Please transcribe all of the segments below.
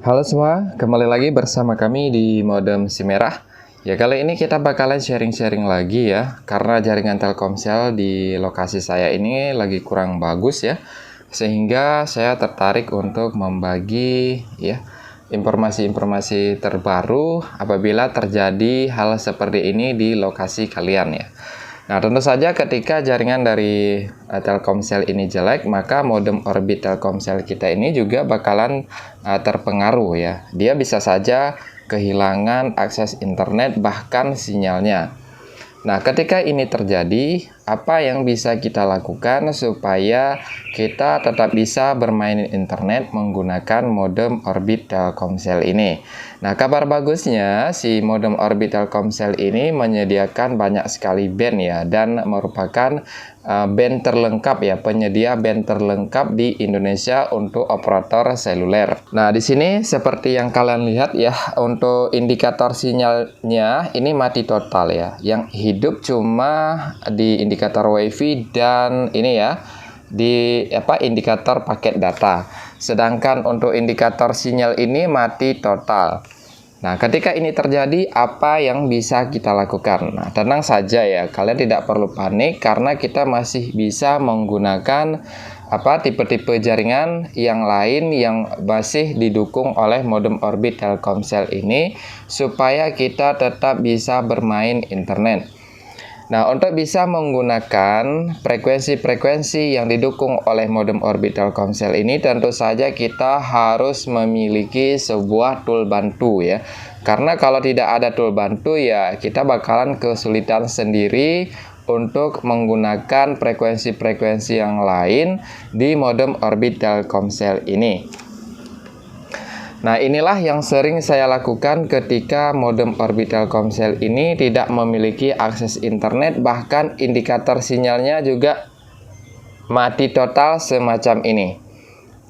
Halo semua, kembali lagi bersama kami di Modem Si Merah. Ya, kali ini kita bakalan sharing-sharing lagi ya, karena jaringan Telkomsel di lokasi saya ini lagi kurang bagus ya, sehingga saya tertarik untuk membagi ya informasi-informasi terbaru apabila terjadi hal seperti ini di lokasi kalian ya. Nah, tentu saja ketika jaringan dari Telkomsel ini jelek, maka modem orbit Telkomsel kita ini juga bakalan terpengaruh ya. Dia bisa saja kehilangan akses internet bahkan sinyalnya. Nah, ketika ini terjadi, apa yang bisa kita lakukan supaya kita tetap bisa bermain internet menggunakan modem orbit Telkomsel ini? Nah, kabar bagusnya si modem orbit Telkomsel ini menyediakan banyak sekali band ya, dan merupakan band terlengkap ya, penyedia band terlengkap di Indonesia untuk operator seluler. Nah, di sini seperti yang kalian lihat ya, untuk indikator sinyalnya ini mati total ya. Yang hidup cuma di indikator WiFi dan ini ya, di indikator paket data. Sedangkan untuk indikator sinyal ini mati total. Nah, ketika ini terjadi, apa yang bisa kita lakukan? Nah, tenang saja ya, kalian tidak perlu panik karena kita masih bisa menggunakan tipe-tipe jaringan yang lain yang masih didukung oleh modem orbit Telkomsel ini supaya kita tetap bisa bermain internet. Nah, untuk bisa menggunakan frekuensi-frekuensi yang didukung oleh modem orbit Telkomsel ini, tentu saja kita harus memiliki sebuah tool bantu ya. Karena kalau tidak ada tool bantu ya, kita bakalan kesulitan sendiri untuk menggunakan frekuensi-frekuensi yang lain di modem orbit Telkomsel ini. Nah, inilah yang sering saya lakukan ketika modem orbit Telkomsel ini tidak memiliki akses internet, bahkan indikator sinyalnya juga mati total semacam ini.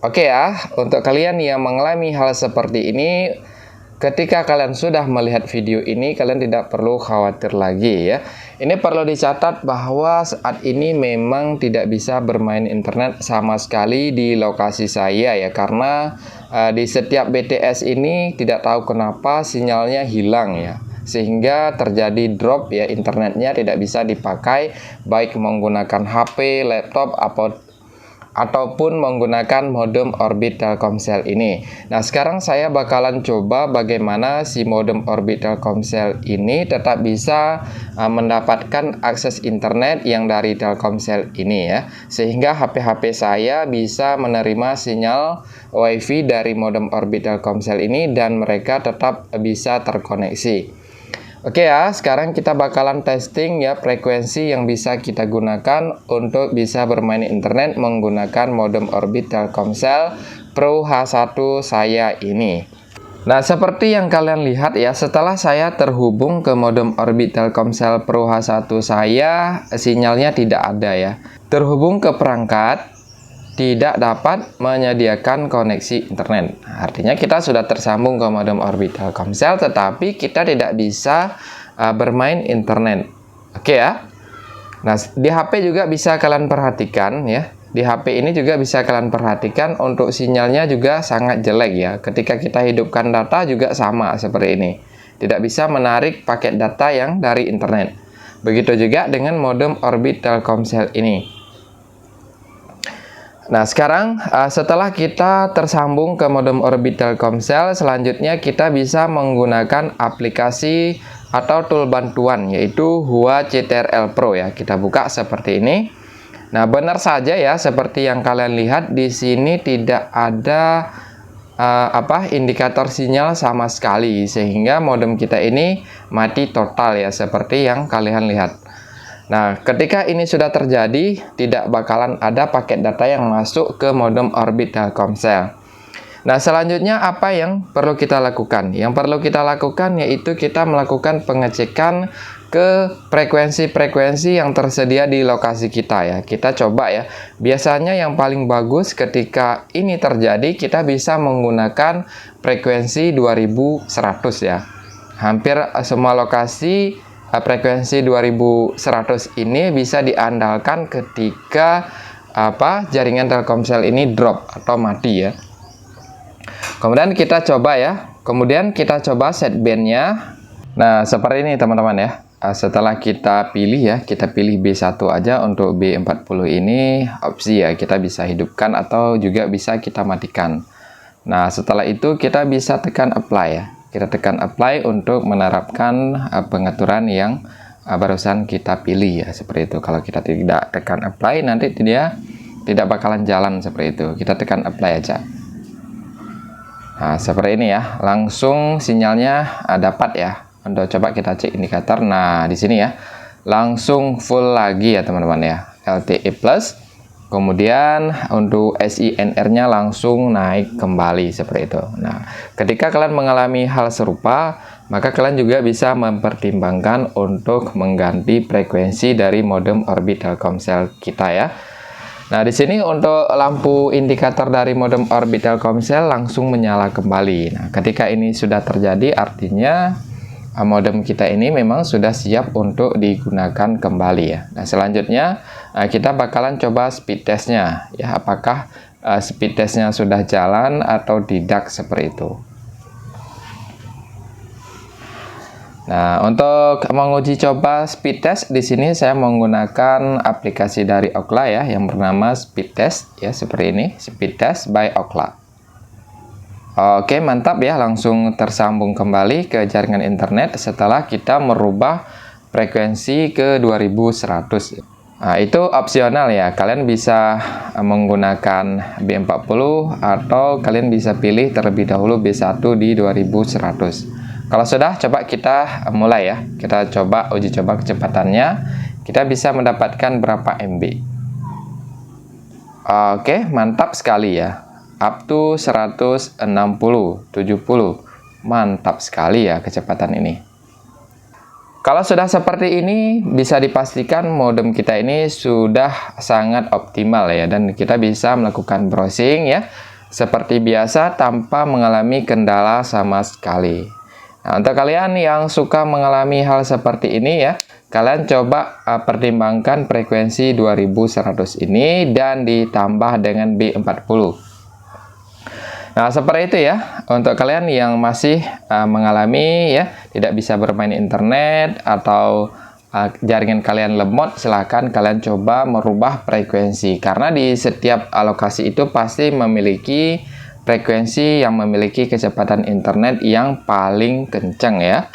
Oke ya, untuk kalian yang mengalami hal seperti ini, ketika kalian sudah melihat video ini, kalian tidak perlu khawatir lagi ya. Ini perlu dicatat bahwa saat ini memang tidak bisa bermain internet sama sekali di lokasi saya ya, karena di setiap BTS ini tidak tahu kenapa sinyalnya hilang ya, sehingga terjadi drop ya, internetnya tidak bisa dipakai baik menggunakan HP, laptop ataupun menggunakan modem orbit Telkomsel ini. Nah, sekarang saya bakalan coba bagaimana si modem orbit Telkomsel ini tetap bisa mendapatkan akses internet yang dari Telkomsel ini ya, sehingga HP-HP saya bisa menerima sinyal WiFi dari modem orbit Telkomsel ini dan mereka tetap bisa terkoneksi. Oke ya, sekarang kita bakalan testing ya frekuensi yang bisa kita gunakan untuk bisa bermain internet menggunakan modem orbit Telkomsel Pro H1 saya ini. Nah, seperti yang kalian lihat ya, setelah saya terhubung ke modem orbit Telkomsel Pro H1 saya, sinyalnya tidak ada ya. Terhubung ke perangkat, tidak dapat menyediakan koneksi internet. Artinya kita sudah tersambung ke modem orbit Telkomsel, tetapi kita tidak bisa bermain internet. Oke ya. Nah, di HP juga bisa kalian perhatikan ya. Di HP ini juga bisa kalian perhatikan untuk sinyalnya juga sangat jelek ya. Ketika kita hidupkan data juga sama seperti ini. Tidak bisa menarik paket data yang dari internet. Begitu juga dengan modem orbit Telkomsel ini. Nah, sekarang setelah kita tersambung ke modem orbit Telkomsel, selanjutnya kita bisa menggunakan aplikasi atau tool bantuan, yaitu Hua CTRL Pro ya. Kita buka seperti ini. Nah, benar saja ya, seperti yang kalian lihat di sini tidak ada indikator sinyal sama sekali, sehingga modem kita ini mati total ya, seperti yang kalian lihat. Nah, ketika ini sudah terjadi, tidak bakalan ada paket data yang masuk ke modem orbit Telkomsel. Nah, selanjutnya apa yang perlu kita lakukan? Yang perlu kita lakukan yaitu kita melakukan pengecekan ke frekuensi-frekuensi yang tersedia di lokasi kita ya. Kita coba ya. Biasanya yang paling bagus ketika ini terjadi, kita bisa menggunakan frekuensi 2100 ya. Hampir semua lokasi frekuensi 2100 ini bisa diandalkan ketika jaringan Telkomsel ini drop atau mati ya. Kemudian kita coba ya. Kemudian kita coba set bandnya. Nah, seperti ini teman-teman ya. Setelah kita pilih ya, kita pilih B1 aja. Untuk B40 ini opsi ya, kita bisa hidupkan atau juga bisa kita matikan. Nah, setelah itu kita bisa tekan apply ya. Kita tekan apply untuk menerapkan pengaturan yang barusan kita pilih ya, seperti itu. Kalau kita tidak tekan apply, nanti dia tidak bakalan jalan seperti itu. Kita tekan apply aja. Nah, seperti ini ya. Langsung sinyalnya dapat ya. Untuk coba kita cek indikator. Nah, di sini ya. Langsung full lagi ya, teman-teman ya. LTE plus. Kemudian untuk SINR-nya langsung naik kembali seperti itu. Nah, ketika kalian mengalami hal serupa, maka kalian juga bisa mempertimbangkan untuk mengganti frekuensi dari modem Orbit Telkomsel kita ya. Nah, di sini untuk lampu indikator dari modem Orbit Telkomsel langsung menyala kembali. Nah, ketika ini sudah terjadi, artinya modem kita ini memang sudah siap untuk digunakan kembali ya. Nah, selanjutnya kita bakalan coba speed testnya ya, apakah speed testnya sudah jalan atau tidak seperti itu. Nah, untuk menguji coba speed test di sini saya menggunakan aplikasi dari Ookla ya, yang bernama Speed Test ya, seperti ini, Speed Test by Ookla. Oke, mantap ya, langsung tersambung kembali ke jaringan internet setelah kita merubah frekuensi ke 2100. Nah, itu opsional ya, kalian bisa menggunakan B40 atau kalian bisa pilih terlebih dahulu B1 di 2100. Kalau sudah, coba kita mulai ya. Kita coba uji coba kecepatannya. Kita bisa mendapatkan berapa MB. Oke, mantap sekali ya. Up to 160, 70. Mantap sekali ya kecepatan ini. Kalau sudah seperti ini, bisa dipastikan modem kita ini sudah sangat optimal ya. Dan kita bisa melakukan browsing ya, seperti biasa tanpa mengalami kendala sama sekali. Nah, untuk kalian yang suka mengalami hal seperti ini ya, kalian coba pertimbangkan frekuensi 2100 ini dan ditambah dengan B40. Nah, seperti itu ya. Untuk kalian yang masih mengalami ya, tidak bisa bermain internet atau jaringan kalian lemot, silahkan kalian coba merubah frekuensi. Karena di setiap lokasi itu pasti memiliki frekuensi yang memiliki kecepatan internet yang paling kencang ya.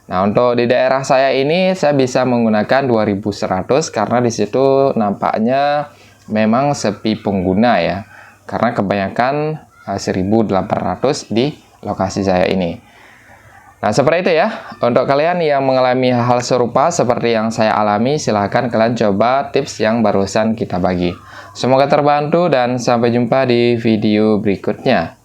Nah, untuk di daerah saya ini saya bisa menggunakan 2100 karena di situ nampaknya memang sepi pengguna ya. Karena kebanyakan 1800 di lokasi saya ini. Nah, seperti itu ya. Untuk kalian yang mengalami hal serupa seperti yang saya alami, silahkan kalian coba tips yang barusan kita bagi. Semoga terbantu dan sampai jumpa di video berikutnya.